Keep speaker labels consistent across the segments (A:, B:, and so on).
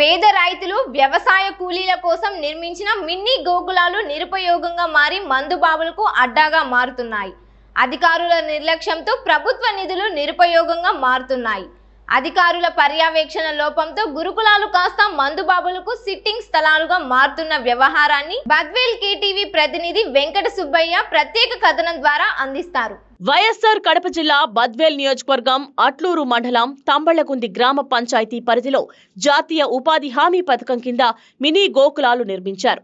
A: పేద రైతులు వ్యవసాయ కూలీల కోసం నిర్మించిన మినీ గోకులాలు నిరుపయోగంగా మారి మందుబాబులకు అడ్డాగా మారుతున్నాయి. అధికారుల నిర్లక్ష్యంతో ప్రభుత్వ నిధులు నిరుపయోగంగా మారుతున్నాయి. అధికారుల పర్యవేక్షణ లోపంతో గురుకులాలు కాస్త మందుబాబులకు సిట్టింగ్ స్థలాలుగా మారుతున్న వ్యవహారాన్ని బద్వేల్ కేటీవీ ప్రతినిధి వెంకట సుబ్బయ్య ప్రత్యేక కథనం ద్వారా అందిస్తారు.
B: వైఎస్ఆర్ కడప జిల్లా బద్వేల్ నియోజకవర్గం అట్లూరు మండలం తంబళ్లకుంది గ్రామ పంచాయతీ పరిధిలో జాతీయ ఉపాధి హామీ పథకం కింద మినీ గోకులాలు నిర్మించారు.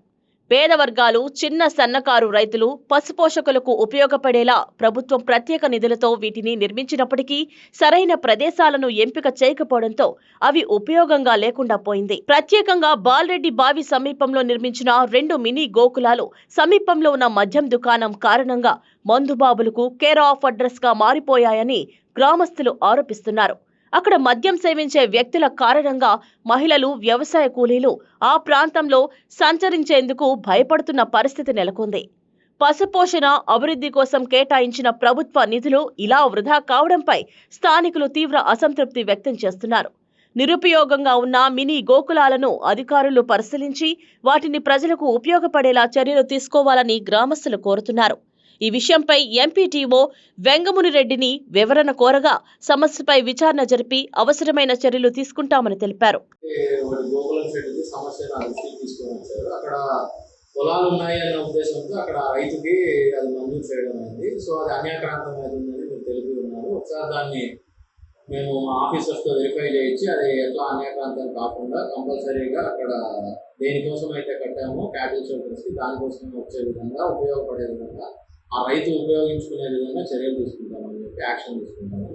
B: పేద వర్గాలు, చిన్న సన్నకారు రైతులు, పశుపోషకులకు ఉపయోగపడేలా ప్రభుత్వం ప్రత్యేక నిధులతో వీటిని నిర్మించినప్పటికీ సరైన ప్రదేశాలను ఎంపిక చేయకపోవడంతో అవి ఉపయోగంగా లేకుండా పోయింది. ప్రత్యేకంగా బాల్రెడ్డి బావి సమీపంలో నిర్మించిన 2 మినీ గోకులాలు సమీపంలో ఉన్న మద్యం దుకాణం కారణంగా మందుబాబులకు కేర్ ఆఫ్ అడ్రస్ గా మారిపోయాయని గ్రామస్తులు ఆరోపిస్తున్నారు. అక్కడ మద్యం సేవించే వ్యక్తుల కారణంగా మహిళలు, వ్యవసాయ కూలీలు ఆ ప్రాంతంలో సంచరించేందుకు భయపడుతున్న పరిస్థితి నెలకొంది. పశుపోషణ అభివృద్ధి కోసం కేటాయించిన ప్రభుత్వ నిధులు ఇలా వృధా కావడంపై స్థానికులు తీవ్ర అసంతృప్తి వ్యక్తం చేస్తున్నారు. నిరుపయోగంగా ఉన్న మినీ గోకులాలను అధికారులు పరిశీలించి వాటిని ప్రజలకు ఉపయోగపడేలా చర్యలు తీసుకోవాలని గ్రామస్తులు కోరుతున్నారు. ఈ విషయంపై ఎంపీటీఓ వెంగముని రెడ్డిని వివరణ కోరగా సమస్యపై విచారణ జరిపి అవసరమైన చర్యలు తీసుకుంటామని తెలిపారు.
C: పొలాలు ఉన్నాయన్న ఉద్దేశంతో అక్కడ రైతుకి అది మంజూరు చేయడం అయింది. సో అది అన్యాక్రాంతం అవుతుందని మీరు తెలిపి ఉన్నారు. ఒకసారి దాన్ని మేము మా ఆఫీసర్స్తో వెరిఫై చేయించి అది ఎట్లా అన్యాక్రాంతం కాకుండా కంపల్సరీగా అక్కడ దేనికోసం అయితే కట్టామో క్యాటిల్ షెల్టర్స్కి దానికోసం వచ్చే విధంగా ఉపయోగపడే విధంగా ఆ రైతు ఉపయోగించుకునే విధంగా చర్యలు తీసుకుంటామని చెప్పి యాక్షన్ తీసుకుంటాము.